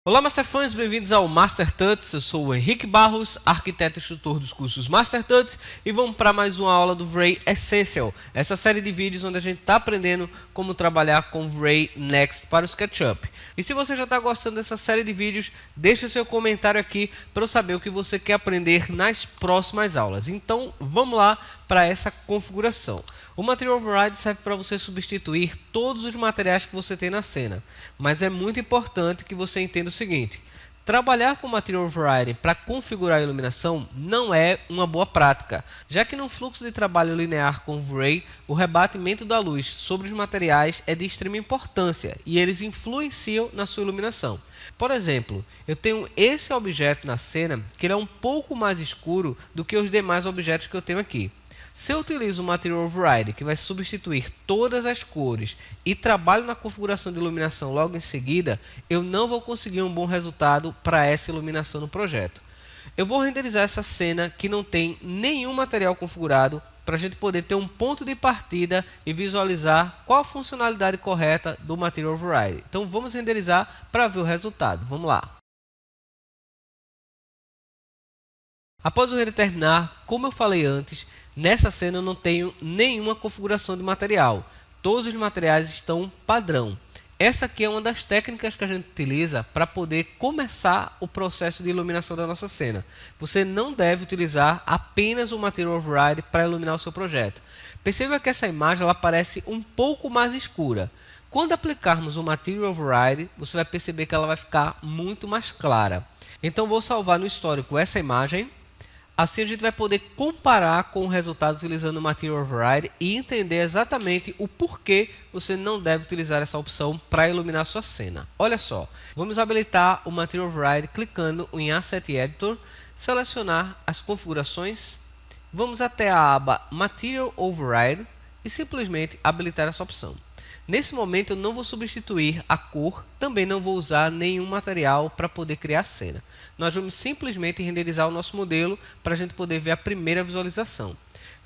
Olá, Master Fãs, bem-vindos ao Master Tuts. Eu sou o Henrique Barros, arquiteto e instrutor dos cursos Master Tuts, e vamos para mais uma aula do Vray Essential, essa série de vídeos onde a gente está aprendendo como trabalhar com Vray Next para o SketchUp. E se você já está gostando dessa série de vídeos, deixa seu comentário aqui para eu saber o que você quer aprender nas próximas aulas. Então, vamos lá para essa configuração. O Material Override serve para você substituir todos os materiais que você tem na cena, mas é muito importante que você entenda o seguinte: trabalhar com Material Override para configurar a iluminação não é uma boa prática, já que no fluxo de trabalho linear com Vray, o rebatimento da luz sobre os materiais é de extrema importância e eles influenciam na sua iluminação. Por exemplo, eu tenho esse objeto na cena que ele é um pouco mais escuro do que os demais objetos que eu tenho aqui. Se eu utilizo o Material Override, que vai substituir todas as cores, e trabalho na configuração de iluminação logo em seguida, eu não vou conseguir um bom resultado para essa iluminação no projeto. Eu vou renderizar essa cena que não tem nenhum material configurado, para a gente poder ter um ponto de partida e visualizar qual a funcionalidade correta do Material Override. Então vamos renderizar para ver o resultado. Vamos lá. Após o render terminar, como eu falei antes, nessa cena eu não tenho nenhuma configuração de material. Todos os materiais estão padrão. Essa aqui é uma das técnicas que a gente utiliza para poder começar o processo de iluminação da nossa cena. Você não deve utilizar apenas o Material Override para iluminar o seu projeto. Perceba que essa imagem ela parece um pouco mais escura. Quando aplicarmos o Material Override, você vai perceber que ela vai ficar muito mais clara. Então vou salvar no histórico essa imagem. Assim a gente vai poder comparar com o resultado utilizando o Material Override e entender exatamente o porquê você não deve utilizar essa opção para iluminar a sua cena. Olha só, vamos habilitar o Material Override clicando em Asset Editor, selecionar as configurações, vamos até a aba Material Override e simplesmente habilitar essa opção. Nesse momento eu não vou substituir a cor, também não vou usar nenhum material para poder criar a cena. Nós vamos simplesmente renderizar o nosso modelo para a gente poder ver a primeira visualização.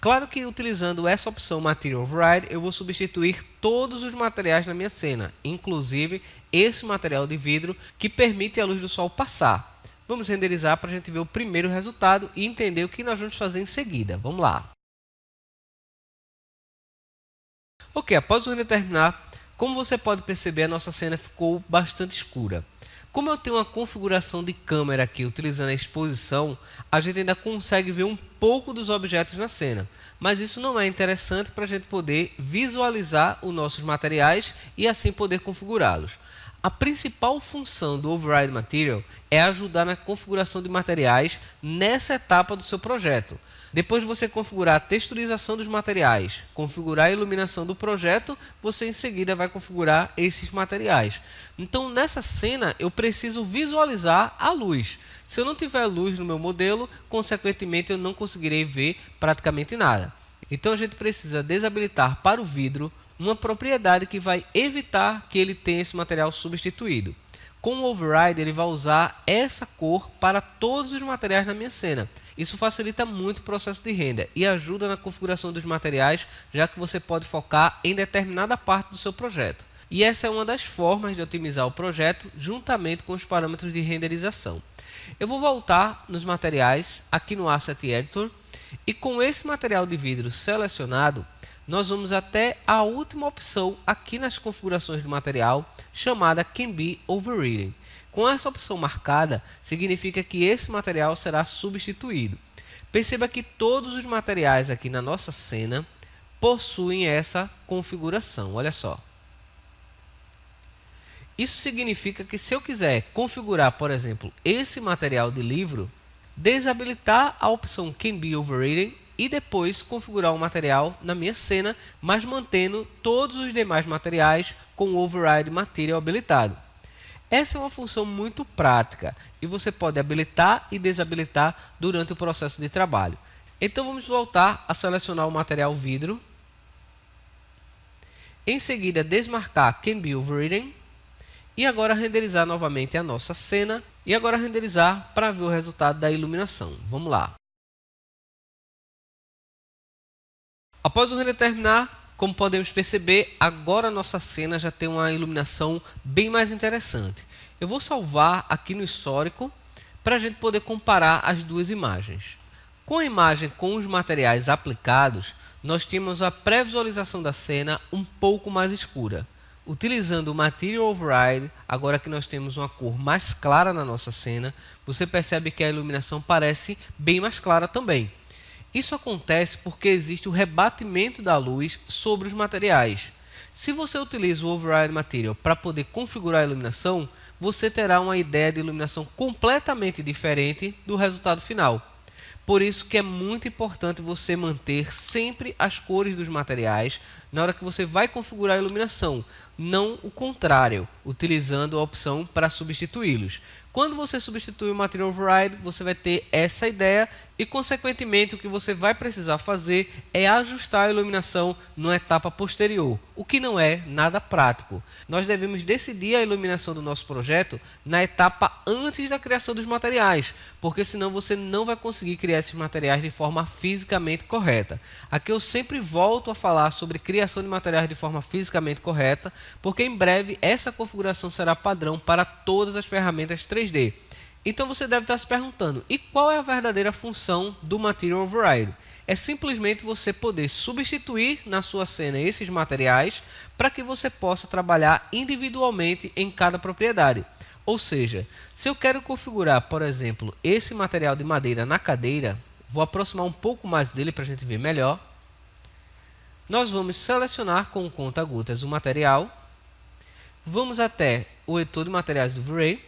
Claro que utilizando essa opção Material Override eu vou substituir todos os materiais na minha cena, inclusive esse material de vidro que permite a luz do sol passar. Vamos renderizar para a gente ver o primeiro resultado e entender o que nós vamos fazer em seguida. Vamos lá. Ok, após o render terminar, como você pode perceber, a nossa cena ficou bastante escura. Como eu tenho uma configuração de câmera aqui utilizando a exposição, a gente ainda consegue ver um pouco dos objetos na cena. Mas isso não é interessante para a gente poder visualizar os nossos materiais e assim poder configurá-los. A principal função do Override Material é ajudar na configuração de materiais nessa etapa do seu projeto. Depois de você configurar a texturização dos materiais, configurar a iluminação do projeto, você em seguida vai configurar esses materiais. Então nessa cena eu preciso visualizar a luz. Se eu não tiver luz no meu modelo, consequentemente eu não conseguirei ver praticamente nada. Então a gente precisa desabilitar para o vidro uma propriedade que vai evitar que ele tenha esse material substituído. Com o Override ele vai usar essa cor para todos os materiais na minha cena. Isso facilita muito o processo de render e ajuda na configuração dos materiais, já que você pode focar em determinada parte do seu projeto. E essa é uma das formas de otimizar o projeto juntamente com os parâmetros de renderização. Eu vou voltar nos materiais aqui no Asset Editor e com esse material de vidro selecionado, nós vamos até a última opção aqui nas configurações do material, chamada Can Be Overridden. Com essa opção marcada, significa que esse material será substituído. Perceba que todos os materiais aqui na nossa cena possuem essa configuração. Olha só. Isso significa que se eu quiser configurar, por exemplo, esse material de livro, desabilitar a opção Can Be Overridden e depois configurar o material na minha cena, mas mantendo todos os demais materiais com o Override Material habilitado. Essa é uma função muito prática e você pode habilitar e desabilitar durante o processo de trabalho. Então vamos voltar a selecionar o material vidro. Em seguida desmarcar Can Be Overridden. E agora renderizar novamente a nossa cena. E agora renderizar para ver o resultado da iluminação. Vamos lá. Após o render terminar, como podemos perceber, agora a nossa cena já tem uma iluminação bem mais interessante. Eu vou salvar aqui no histórico para a gente poder comparar as duas imagens. Com a imagem com os materiais aplicados, nós tínhamos a pré-visualização da cena um pouco mais escura. Utilizando o Material Override, agora que nós temos uma cor mais clara na nossa cena, você percebe que a iluminação parece bem mais clara também. Isso acontece porque existe o rebatimento da luz sobre os materiais. Se você utiliza o Override Material para poder configurar a iluminação, você terá uma ideia de iluminação completamente diferente do resultado final. Por isso que é muito importante você manter sempre as cores dos materiais na hora que você vai configurar a iluminação, não o contrário, utilizando a opção para substituí-los. Quando você substitui o Material Override, você vai ter essa ideia e, consequentemente, o que você vai precisar fazer é ajustar a iluminação numa etapa posterior, o que não é nada prático. Nós devemos decidir a iluminação do nosso projeto na etapa antes da criação dos materiais, porque senão você não vai conseguir criar esses materiais de forma fisicamente correta. Aqui eu sempre volto a falar sobre criação de materiais de forma fisicamente correta, porque em breve essa configuração será padrão para todas as ferramentas 3D. Então você deve estar se perguntando, e qual é a verdadeira função do Material Override? É simplesmente você poder substituir na sua cena esses materiais para que você possa trabalhar individualmente em cada propriedade. Ou seja, se eu quero configurar, por exemplo, esse material de madeira na cadeira, vou aproximar um pouco mais dele para a gente ver melhor. Nós vamos selecionar com o conta-gotas o material, vamos até o editor de materiais do V-Ray,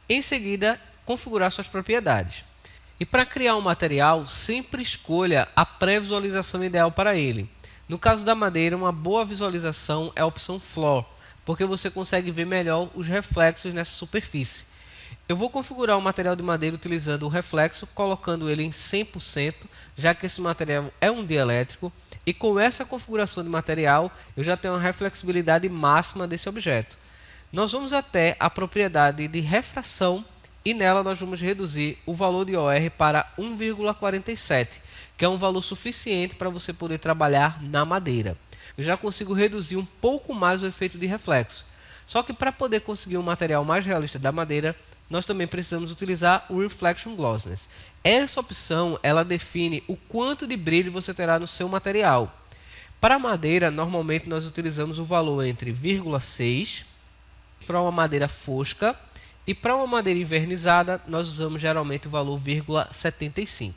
em seguida configurar suas propriedades. E para criar um material, sempre escolha a pré-visualização ideal para ele. No caso da madeira, uma boa visualização é a opção Floor, porque você consegue ver melhor os reflexos nessa superfície. Eu vou configurar o material de madeira utilizando o reflexo, colocando ele em 100%, já que esse material é um dielétrico, e com essa configuração de material, eu já tenho a reflexibilidade máxima desse objeto. Nós vamos até a propriedade de refração e nela nós vamos reduzir o valor de OR para 1,47, que é um valor suficiente para você poder trabalhar na madeira. Eu já consigo reduzir um pouco mais o efeito de reflexo. Só que para poder conseguir um material mais realista da madeira, nós também precisamos utilizar o Reflection Glossiness. Essa opção ela define o quanto de brilho você terá no seu material. Para a madeira, normalmente nós utilizamos o valor entre 0,6 para uma madeira fosca e para uma madeira envernizada nós usamos geralmente o valor 0,75.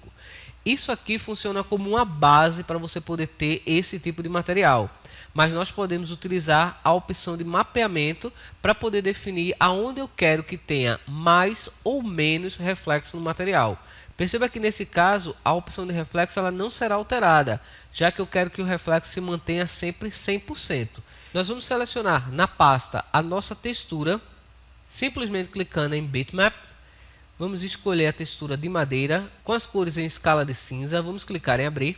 Isso aqui funciona como uma base para você poder ter esse tipo de material. Mas nós podemos utilizar a opção de mapeamento para poder definir aonde eu quero que tenha mais ou menos reflexo no material. Perceba que nesse caso a opção de reflexo ela não será alterada, já que eu quero que o reflexo se mantenha sempre 100%. Nós vamos selecionar na pasta a nossa textura, simplesmente clicando em Bitmap. Vamos escolher a textura de madeira com as cores em escala de cinza, vamos clicar em abrir.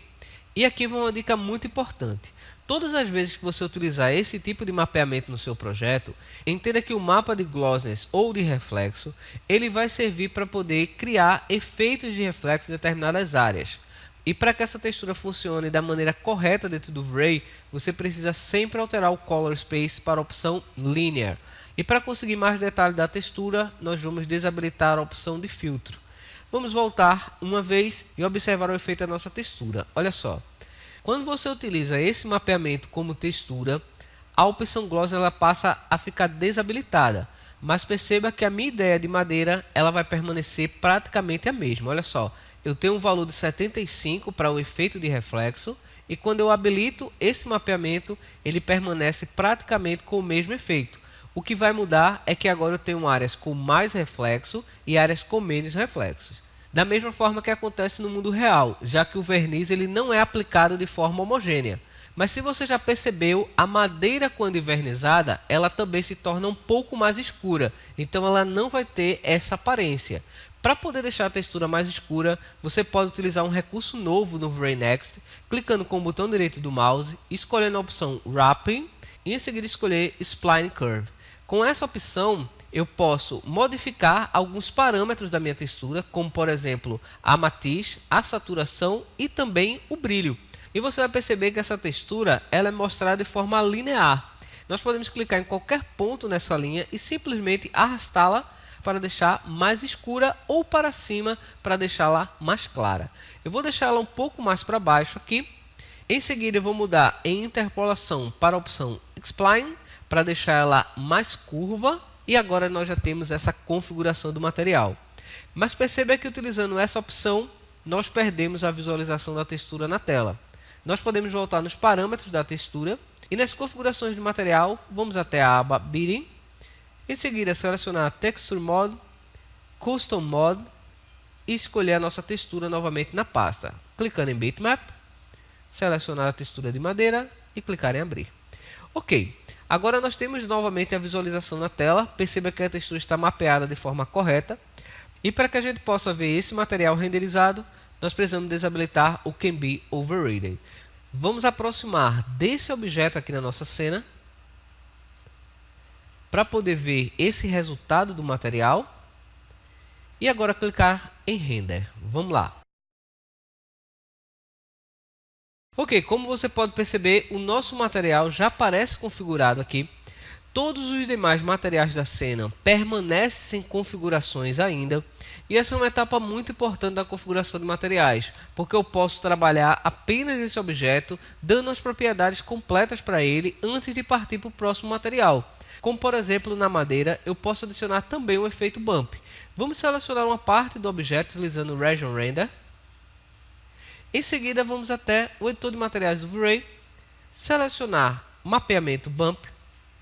E aqui vai uma dica muito importante. Todas as vezes que você utilizar esse tipo de mapeamento no seu projeto, entenda que o mapa de glossiness ou de reflexo, ele vai servir para poder criar efeitos de reflexo em determinadas áreas. E para que essa textura funcione da maneira correta dentro do V-Ray, você precisa sempre alterar o Color Space para a opção Linear. E para conseguir mais detalhe da textura, nós vamos desabilitar a opção de filtro. Vamos voltar uma vez e observar o efeito da nossa textura. Olha só. Quando você utiliza esse mapeamento como textura, a opção Gloss ela passa a ficar desabilitada. Mas perceba que a minha ideia de madeira ela vai permanecer praticamente a mesma. Olha só, eu tenho um valor de 75 para o efeito de reflexo e quando eu habilito esse mapeamento, ele permanece praticamente com o mesmo efeito. O que vai mudar é que agora eu tenho áreas com mais reflexo e áreas com menos reflexos. Da mesma forma que acontece no mundo real, já que o verniz ele não é aplicado de forma homogênea. Mas se você já percebeu, a madeira quando envernizada, ela também se torna um pouco mais escura, então ela não vai ter essa aparência. Para poder deixar a textura mais escura, você pode utilizar um recurso novo no V-Ray Next, clicando com o botão direito do mouse, escolhendo a opção Wrapping e em seguida escolher Spline Curve. Com essa opção, eu posso modificar alguns parâmetros da minha textura, como por exemplo a matiz, a saturação e também o brilho. E você vai perceber que essa textura ela é mostrada de forma linear. nós podemos clicar em qualquer ponto nessa linha e simplesmente arrastá-la para deixar mais escura ou para cima para deixá-la mais clara. Eu vou deixar ela um pouco mais para baixo aqui. Em seguida eu vou mudar em interpolação para a opção X-Spline para deixar ela mais curva. E agora nós já temos essa configuração do material. Mas perceba que utilizando essa opção nós perdemos a visualização da textura na tela. Nós podemos voltar nos parâmetros da textura e nas configurações do material vamos até a aba Beading. Em seguida, selecionar Texture Mode, Custom Mode e escolher a nossa textura novamente na pasta. Clicando em Bitmap, selecionar a textura de madeira e clicar em Abrir. Ok, agora nós temos novamente a visualização na tela. Perceba que a textura está mapeada de forma correta. E para que a gente possa ver esse material renderizado, nós precisamos desabilitar o Can Be Overridden. Vamos aproximar desse objeto aqui na nossa cena para poder ver esse resultado do material. E agora clicar em Render. Vamos lá. Ok, como você pode perceber, o nosso material já aparece configurado aqui. Todos os demais materiais da cena permanecem sem configurações ainda. E essa é uma etapa muito importante da configuração de materiais, porque eu posso trabalhar apenas nesse objeto, dando as propriedades completas para ele antes de partir para o próximo material. Como por exemplo, na madeira, eu posso adicionar também o efeito Bump. Vamos selecionar uma parte do objeto utilizando o Region Render. Em seguida, vamos até o editor de materiais do V-Ray, selecionar mapeamento Bump,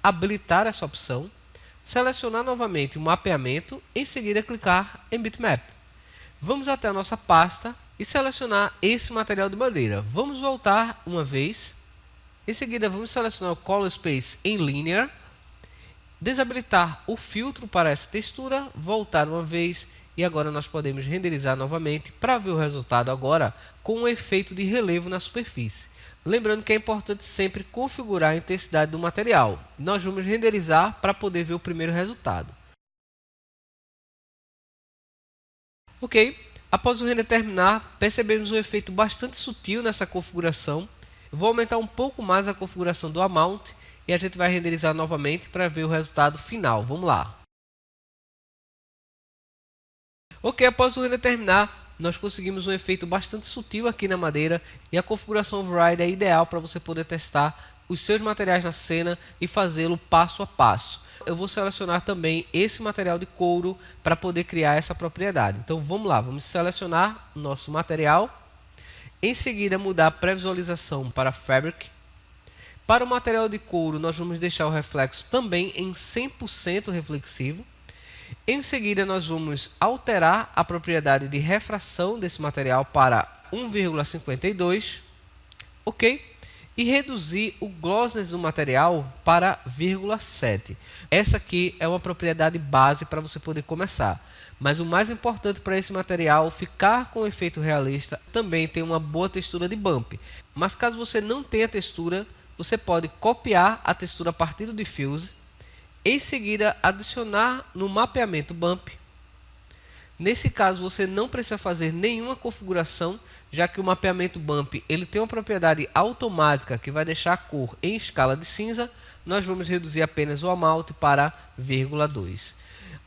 habilitar essa opção, selecionar novamente o mapeamento, em seguida clicar em Bitmap. Vamos até a nossa pasta e selecionar esse material de madeira. Vamos voltar uma vez, em seguida vamos selecionar o Color Space em Linear, desabilitar o filtro para essa textura, voltar uma vez e agora nós podemos renderizar novamente para ver o resultado agora com um efeito de relevo na superfície. Lembrando que é importante sempre configurar a intensidade do material. Nós vamos renderizar para poder ver o primeiro resultado. Ok, após o render terminar, percebemos um efeito bastante sutil nessa configuração. Eu vou aumentar um pouco mais a configuração do Amount e a gente vai renderizar novamente para ver o resultado final. Vamos lá. Ok, após o render terminar, nós conseguimos um efeito bastante sutil aqui na madeira e a configuração Override é ideal para você poder testar os seus materiais na cena e fazê-lo passo a passo. Eu vou selecionar também esse material de couro para poder criar essa propriedade. Então vamos lá, vamos selecionar o nosso material. Em seguida mudar a pré-visualização para Fabric. Para o material de couro nós vamos deixar o reflexo também em 100% reflexivo. Em seguida, nós vamos alterar a propriedade de refração desse material para 1,52, ok? E reduzir o glossiness do material para 0,7. Essa aqui é uma propriedade base para você poder começar. Mas o mais importante para esse material ficar com o efeito realista, também tem uma boa textura de bump. Mas caso você não tenha textura, você pode copiar a textura a partir do Diffuse. Em seguida, adicionar no mapeamento Bump. Nesse caso, você não precisa fazer nenhuma configuração, já que o mapeamento Bump ele tem uma propriedade automática que vai deixar a cor em escala de cinza. Nós vamos reduzir apenas o Amount para 0,2.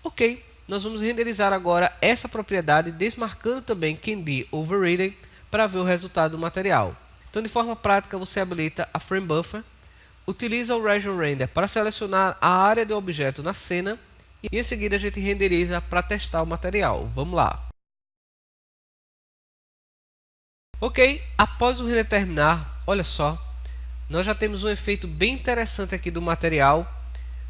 Ok, nós vamos renderizar agora essa propriedade, desmarcando também Can Be Overridden para ver o resultado do material. Então, de forma prática, você habilita a Frame Buffer. Utiliza o Region Render para selecionar a área do objeto na cena e em seguida a gente renderiza para testar o material. Vamos lá. Ok, após o render terminar, olha só, nós já temos um efeito bem interessante aqui do material,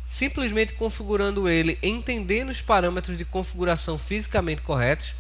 simplesmente configurando ele, entendendo os parâmetros de configuração fisicamente corretos.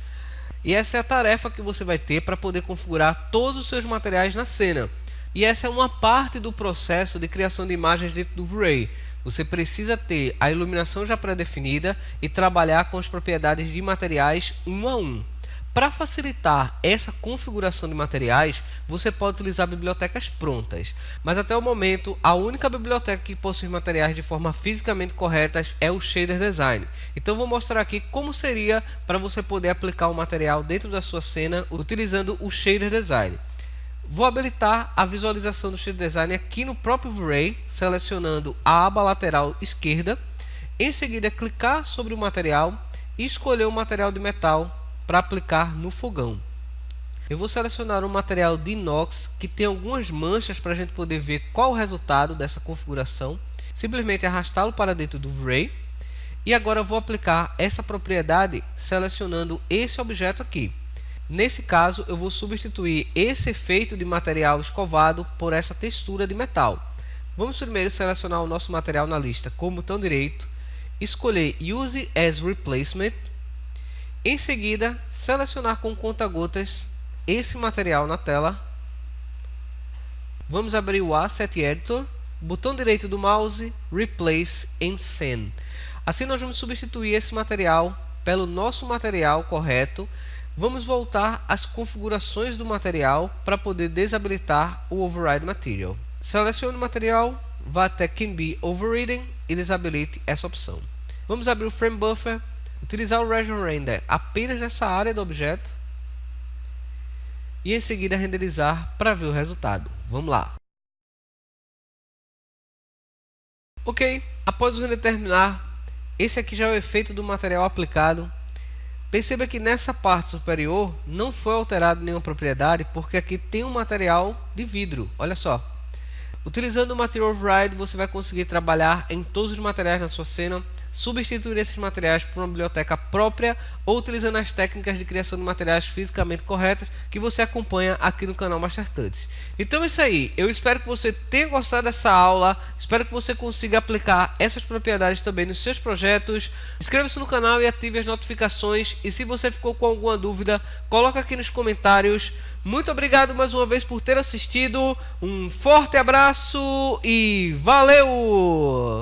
E essa é a tarefa que você vai ter para poder configurar todos os seus materiais na cena. E essa é uma parte do processo de criação de imagens dentro do V-Ray. Você precisa ter a iluminação já pré-definida e trabalhar com as propriedades de materiais um a um. Para facilitar essa configuração de materiais, você pode utilizar bibliotecas prontas. Mas até o momento, a única biblioteca que possui materiais de forma fisicamente corretas é o Shader Design. Então vou mostrar aqui como seria para você poder aplicar o material dentro da sua cena utilizando o Shader Design. vou habilitar a visualização do Shader Design aqui no próprio V-Ray, selecionando a aba lateral esquerda. Em seguida, clicar sobre o material e escolher o material de metal para aplicar no fogão. Eu vou selecionar um material de inox que tem algumas manchas para a gente poder ver qual o resultado dessa configuração. Simplesmente arrastá-lo para dentro do V-Ray. E agora eu vou aplicar essa propriedade selecionando esse objeto aqui. Nesse caso, eu vou substituir esse efeito de material escovado por essa textura de metal. Vamos primeiro selecionar o nosso material na lista com o botão direito, escolher Use as Replacement. Em seguida, selecionar com conta-gotas esse material na tela. Vamos abrir o Asset Editor, botão direito do mouse, Replace and Send. Assim nós vamos substituir esse material pelo nosso material correto. Vamos voltar às configurações do material para poder desabilitar o Override Material. Selecione o material, vá até Can Be Overridden e desabilite essa opção. Vamos abrir o Frame Buffer, utilizar o Region Render apenas nessa área do objeto e em seguida renderizar para ver o resultado. Vamos lá. Ok, após o render terminar, esse aqui já é o efeito do material aplicado. Perceba que nessa parte superior não foi alterado nenhuma propriedade, porque aqui tem um material de vidro. Olha só. Utilizando o Material Override, você vai conseguir trabalhar em todos os materiais na sua cena, substituir esses materiais por uma biblioteca própria ou utilizando as técnicas de criação de materiais fisicamente corretas que você acompanha aqui no canal MasterTuts. Então é isso aí, eu espero que você tenha gostado dessa aula, espero que você consiga aplicar essas propriedades também nos seus projetos. Inscreva-se no canal e ative as notificações, e se você ficou com alguma dúvida, coloca aqui nos comentários. Muito obrigado mais uma vez por ter assistido, um forte abraço e valeu!